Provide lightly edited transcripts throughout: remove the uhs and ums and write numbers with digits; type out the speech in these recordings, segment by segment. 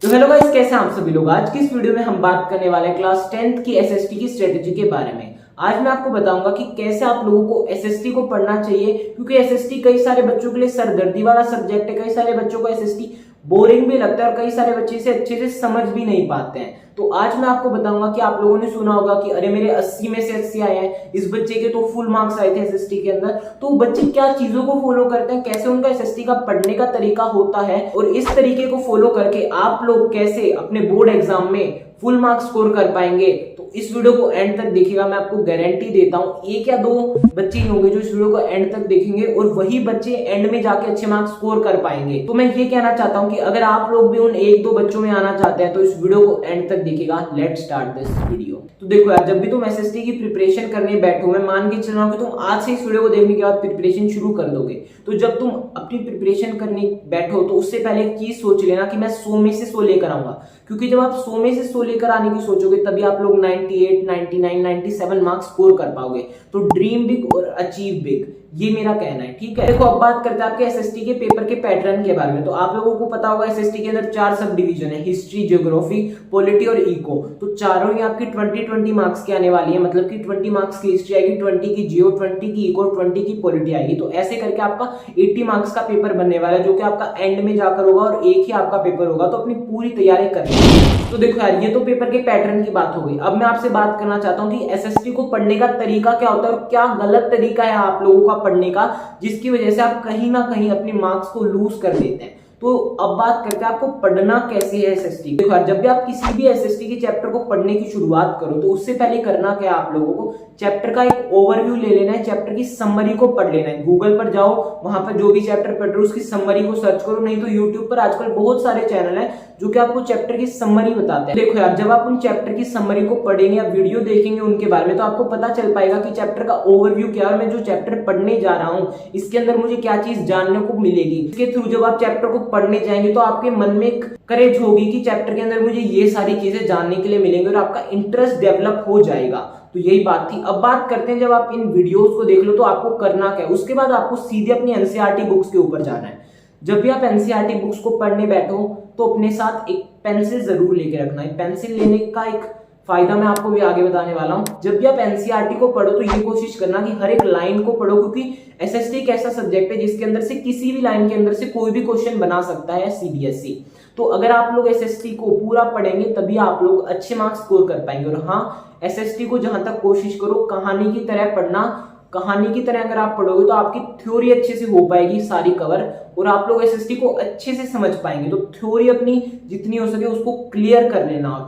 तो hello guys, कैसे हैं आप सभी लोग। आज की इस वीडियो में हम बात करने वाले हैं क्लास 10th की एसएसटी की स्ट्रेटेजी के बारे में। आज मैं आपको बताऊंगा कि कैसे आप लोगों को एसएसटी को पढ़ना चाहिए, क्योंकि एसएसटी कई सारे बच्चों के लिए सरदर्दी वाला सब्जेक्ट है। कई सारे बच्चों को एसएसटी बोरिंग भी लगता है और कई सारे बच्चे इसे अच्छे से समझ भी नहीं पाते हैं। तो आज मैं आपको बताऊंगा कि आप लोगों ने सुना होगा कि अरे मेरे 80 में से 80 आए हैं, इस बच्चे के तो फुल मार्क्स आए थे एसएसटी के अंदर। तो बच्चे क्या चीजों को फॉलो करते हैं, कैसे उनका एसएसटी का पढ़ने का तरीका होता है, और इस तरीके को फॉलो करके आप लोग कैसे अपने बोर्ड एग्जाम में फुल मार्क्स स्कोर कर पाएंगे। तो इस वीडियो को एंड तक देखिएगा, मैं आपको गारंटी देता हूं एक या दो बच्चे ही होंगे जो इस वीडियो को एंड तक देखेंगे और वही बच्चे एंड में जाके अच्छे मार्क्स स्कोर कर पाएंगे। तो मैं ये कहना चाहता हूं कि अगर आप लोग भी उन एक दो बच्चों में आना चाहते हैं तो इस वीडियो को एंड तक देखिएगा। Let's start this video. तो देखो यार, जब भी तुम एसएसटी की प्रिपरेशन करने बैठो, मैं मान के चल रहा हूं कि तुम आज से इस वीडियो को देखने के बाद प्रिपरेशन शुरू कर दोगे। तो जब तुम अपनी प्रिपरेशन करने बैठो तो उससे पहले एक चीज सोच लेना कि मैं 100 में से 100 लेकर आऊंगा, क्योंकि जब आप 100 में से 100 लेकर आने की सोचोगे तभी आप लोग 98, 99, 97 मार्क्स स्कोर कर पाओगे। तो ड्रीम बिग और अचीव बिग, ये मेरा कहना है, ठीक है। देखो अब बात करते हैं आपके एसएसटी के पेपर के पैटर्न के बारे में। तो आप लोगों को पता होगा एसएसटी के अंदर 4 सब डिवीजन है, हिस्ट्री, ज्योग्राफी, पॉलिटी और इको। तो चारों ही आपकी 20 मार्क्स की आने वाली है, मतलब कि 20 मार्क्स की हिस्ट्री आएगी, 20 की जियो, 20 की इको, 20 की पॉलिटी आएगी। तो ऐसे करके आपका 80 मार्क्स का पेपर बनने वाला है, जो कि आपका एंड में जाकर होगा और एक ही आपका पेपर होगा। तो अपनी पूरी तैयारी करनी। तो देखो यार, ये तो पेपर के पैटर्न की बात हो गई। अब मैं आपसे बात करना चाहता हूँ कि एसएसटी को पढ़ने का तरीका क्या होता है और क्या गलत तरीका है आप लोगों का पढ़ने का, जिसकी वजह से आप कहीं ना कहीं अपने मार्क्स को लूज कर देते हैं। तो अब बात करते हैं आपको पढ़ना कैसे है एसएसटी। देखो यार, जब भी आप किसी भी एसएसटी के चैप्टर को पढ़ने की शुरुआत करो तो उससे पहले करना क्या है, आप लोगों को चैप्टर का एक ओवरव्यू ले लेना है, चैप्टर की समरी को पढ़ लेना है। गूगल पर जाओ, वहां पर जो भी चैप्टर पढ़ रहे हो उसकी समरी को सर्च करो, नहीं तो यूट्यूब पर आजकल बहुत सारे चैनल है जो कि आपको चैप्टर की समरी बताते हैं। देखो यार, जब आप उन चैप्टर की समरी को पढ़ेंगे या वीडियो देखेंगे उनके बारे में, तो आपको पता चल पाएगा कि चैप्टर का ओवरव्यू क्या है, मैं जो चैप्टर पढ़ने जा रहा हूँ इसके अंदर मुझे क्या चीज जानने को मिलेगी। इसके थ्रू जब आप चैप्टर को पढ़ने जाएंगे तो आपके मन में एक करेज होगी कि चैप्टर के अंदर मुझे ये सारी चीजें जानने के लिए मिलेंगी और आपका इंटरेस्ट डेवलप हो जाएगा। तो यही बात थी। अब बात करते हैं, जब आप इन वीडियोस को देख लो तो आपको करना क्या है। उसके बाद आपको सीधे अपनी एनसीईआरटी बुक्स के ऊपर जाना है। जब भी आप एनसीईआरटी बुक्स को पढ़ने बैठो तो अपने साथ एक पेंसिल जरूर लेके रखना है। पेंसिल लेने का एक फायदा मैं आपको भी आगे बताने वाला हूं। जब भी आप एनसीईआरटी को पढ़ो तो ये कोशिश करना कि हर एक लाइन को पढ़ो, क्योंकि एसएसटी एक ऐसा सब्जेक्ट है जिसके अंदर से किसी भी लाइन के अंदर से कोई भी क्वेश्चन बना सकता है सीबीएसई। तो अगर आप लोग एसएसटी को पूरा पढ़ेंगे तभी आप लोग अच्छे मार्क्स स्कोर कर पाएंगे। और हाँ, एसएसटी को जहां तक कोशिश करो कहानी की तरह पढ़ना। कहानी की तरह अगर आप पढ़ोगे तो आपकी थ्योरी अच्छे से हो पाएगी सारी कवर, और आप लोग एसएसटी को अच्छे से समझ पाएंगे। तो थ्योरी अपनी जितनी हो सके उसको क्लियर कर लेना।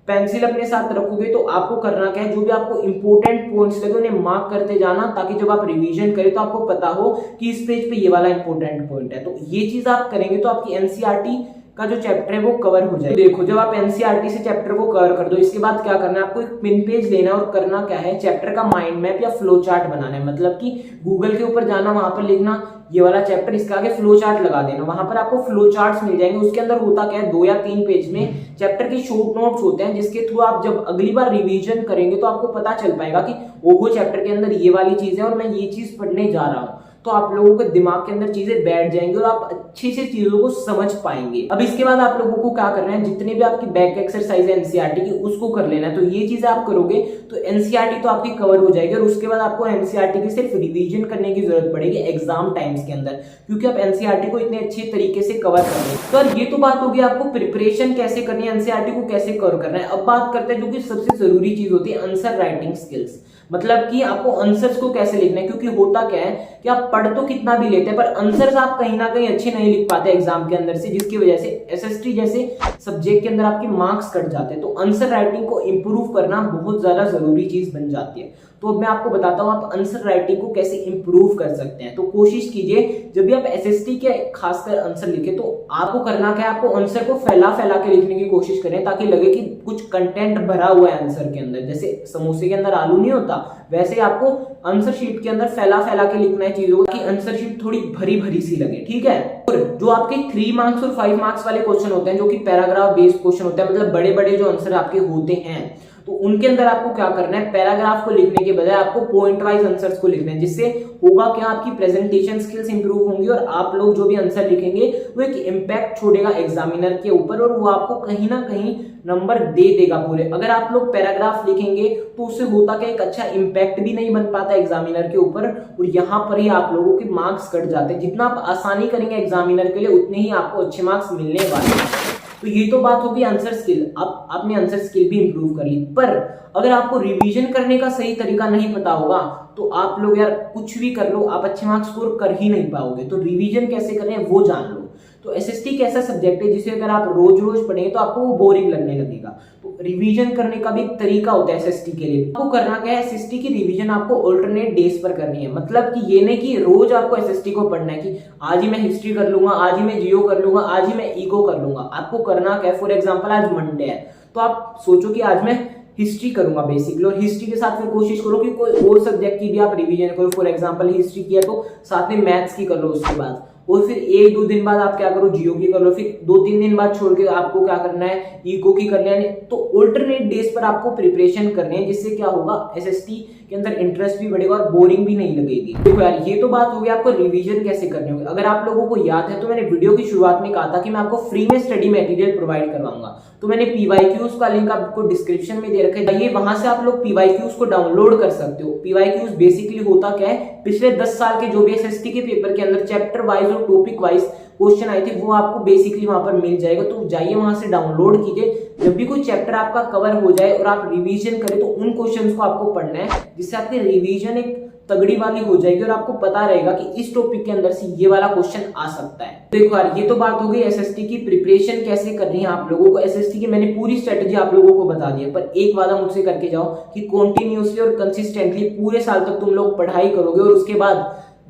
पेंसिल अपने साथ रखोगे तो आपको करना क्या है, जो भी आपको इंपॉर्टेंट पॉइंट्स लगे उन्हें मार्क करते जाना, ताकि जब आप रिवीजन करें तो आपको पता हो कि इस पेज पे ये वाला इंपॉर्टेंट पॉइंट है। तो ये चीज आप करेंगे तो आपकी एनसीईआरटी का जो चैप्टर है वो कवर हो जाएगा। देखो, जब आप एनसीईआरटी से चैप्टर को कवर कर दो, इसके बाद क्या करना है, आपको एक पिन पेज लेना है और करना क्या है, चैप्टर का माइंड मैप या फ्लो चार्ट बनाना है। मतलब कि गूगल के ऊपर जाना, वहां पर लिखना ये वाला चैप्टर, इसके आगे फ्लो चार्ट लगा देना। वहां पर आपको फ्लो चार्ट्स मिल जाएंगे। उसके अंदर होता क्या है, 2 या 3 पेज में चैप्टर के शॉर्ट नोट्स होते हैं, जिसके थ्रू आप जब अगली बार रिवीजन करेंगे तो आपको पता चल पाएगा कि ओहो, चैप्टर के अंदर ये वाली चीज है और मैं ये चीज पढ़ने जा रहा हूँ। तो आप लोगों के दिमाग के अंदर चीजें बैठ जाएंगी और आप अच्छे से चीजों को समझ पाएंगे। अब इसके बाद आप लोगों को क्या करना है, जितने भी आपकी बैक एक्सरसाइज है एनसीईआरटी की उसको कर लेना है। तो ये चीजें आप करोगे तो एनसीईआरटी तो आपकी कवर हो जाएगी, और उसके बाद आपको एनसीईआरटी की सिर्फ रिवीजन करने की जरूरत पड़ेगी एग्जाम टाइम्स के अंदर, क्योंकि आप एनसीईआरटी को इतने अच्छे तरीके से कवर कर रहे हैं। तो ये तो बात होगी आपको प्रिपरेशन कैसे करनी है, एनसीईआरटी को कैसे कवर करना है। अब बात करते हैं जो कि सबसे जरूरी चीज होती है, आंसर राइटिंग स्किल्स। मतलब कि आपको आंसर्स को कैसे लिखना है, क्योंकि होता क्या है कि आप पढ़ तो कितना भी लेते हैं पर आंसर्स आप कहीं ना कहीं अच्छे नहीं लिख पाते एग्जाम के अंदर से, जिसकी वजह से एसएसटी जैसे सब्जेक्ट के अंदर आपके मार्क्स कट जाते हैं। तो आंसर राइटिंग को इंप्रूव करना बहुत ज्यादा जरूरी चीज बन जाती है। तो अब मैं आपको बताता हूं आप आंसर राइटिंग को कैसे इंप्रूव कर सकते हैं। तो कोशिश कीजिए जब भी आप एसएसटी के खासकर आंसर लिखे तो आपको करना क्या है, आपको आंसर को फैला फैला के लिखने की कोशिश करें, ताकि लगे कि कुछ कंटेंट भरा हुआ है आंसर के अंदर। जैसे समोसे के अंदर आलू नहीं होता, वैसे आपको आंसर शीट के अंदर फैला फैला के लिखना है चीजों की आंसर शीट थोड़ी भरी भरी सी लगे, ठीक है। और जो आपके 3 मार्क्स और 5 मार्क्स वाले क्वेश्चन होते हैं, जो कि पैराग्राफ बेस्ड क्वेश्चन होते हैं, मतलब बड़े बड़े जो आंसर आपके होते हैं, तो उनके अंदर आपको क्या करना है, पैराग्राफ को लिखने के बजाय आपको पॉइंट वाइज आंसर्स को लिखना है, जिससे होगा क्या, आपकी प्रेजेंटेशन स्किल्स इंप्रूव होंगी और आप लोग जो भी आंसर लिखेंगे वो एक इम्पैक्ट छोड़ेगा एग्जामिनर के ऊपर और वो आपको कहीं ना कहीं नंबर दे देगा पूरे। अगर आप लोग पैराग्राफ लिखेंगे तो उससे होता क्या, एक अच्छा इम्पैक्ट भी नहीं बन पाता एग्जामिनर के ऊपर और यहाँ पर ही आप लोगों के मार्क्स कट जाते हैं। जितना आप आसानी करेंगे एग्जामिनर के लिए उतने ही आपको अच्छे मार्क्स मिलने वाले हैं। तो ये तो बात होगी आंसर स्किल, आपने आंसर स्किल भी इंप्रूव कर ली। पर अगर आपको रिवीजन करने का सही तरीका नहीं पता होगा तो आप लोग यार कुछ भी कर लो, आप अच्छे मार्क्स स्कोर कर ही नहीं पाओगे। तो रिवीजन कैसे करें वो जान लो। तो एसएसटी एक ऐसा सब्जेक्ट है जिसे अगर आप रोज रोज पढ़ेंगे तो आपको वो बोरिंग लगने लगेगा। तो रिवीजन करने का भी एक तरीका होता है एसएसटी के लिए। आपको करना क्या है, एसएसटी की रिवीजन आपको अल्टरनेट डेज पर करनी है। मतलब कि ये नहीं कि रोज आपको एसएसटी को पढ़ना है कि आज ही मैं हिस्ट्री कर लूंगा, आज ही मैं जियो कर लूंगा, आज ही मैं इको कर लूंगा। आपको करना क्या है, फॉर एग्जाम्पल आज मंडे है तो आप सोचो कि आज मैं हिस्ट्री करूंगा बेसिकली, और हिस्ट्री के साथ फिर कोशिश करो कि कोई और सब्जेक्ट की भी आप रिवीजन करो। फॉर एग्जांपल हिस्ट्री किया तो साथ में मैथ्स की कर लो उसके बाद, और फिर 1-2 दिन बाद आप क्या करो, जियो की कर लो, फिर 2-3 दिन बाद छोड़ के आपको क्या करना है, इको की करना है। तो अल्टरनेट डेज पर आपको प्रिपरेशन करनी है, जिससे क्या होगा, एसएसटी के अंदर इंटरेस्ट भी बढ़ेगा और बोरिंग भी नहीं लगेगी। देखो यार, ये तो बात होगी आपको रिवीजन कैसे करनी होगी। अगर आप लोगों को याद है तो मैंने वीडियो की शुरुआत में कहा था कि मैं आपको फ्री में स्टडी मटेरियल प्रोवाइड करवाऊंगा। तो मैंने पीवाईक्यूज का लिंक आपको डिस्क्रिप्शन में दे रखा है, ये वहां से आप लोग पीवाईक्यूज को डाउनलोड कर सकते हो। पीवाईक्यूज बेसिकली होता क्या है, पिछले 10 साल के जो भी एसएसटी के पेपर के अंदर चैप्टर वाइज और टॉपिक वाइज क्वेश्चन आए थे वो आपको बेसिकली वहां पर मिल जाएगा। तो जाइए वहां से डाउनलोड कीजिए। जब भी कोई चैप्टर आपका कवर हो जाए और आप रिवीजन करें तो उन क्वेश्चंस को आपको पढ़ना है, जिससे आपकी रिवीजन एक तगड़ी वाली हो जाएगी और आपको पता रहेगा कि इस टॉपिक के अंदर से ये वाला क्वेश्चन आ सकता है। देखो यार, ये तो बात हो गई एसएसटी की प्रिपरेशन कैसे करनी है आप लोगों को। एसएसटी की मैंने पूरी स्ट्रेटेजी आप लोगों को बता दी है, पर एक वादा मुझसे करके जाओ कि कंटिन्यूअसली और कंसिस्टेंटली पूरे साल तक तुम लोग पढ़ाई करोगे और उसके बाद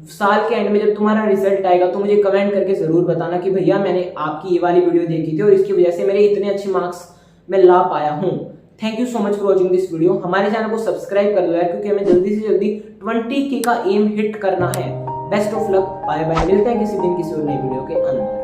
साल के एंड में जब तुम्हारा रिजल्ट आएगा तो मुझे कमेंट करके जरूर बताना कि भैया मैंने आपकी ये वाली वीडियो देखी थी और इसकी वजह से मेरे इतने अच्छे मार्क्स मैं ला पाया हूँ। Thank you so much for watching this video. हमारे चैनल को सब्सक्राइब कर दो यार, क्योंकि हमें जल्दी से जल्दी 20K का एम हिट करना है। Best of luck, bye bye, मिलते हैं किसी दिन किसी और नई वीडियो के अंदर।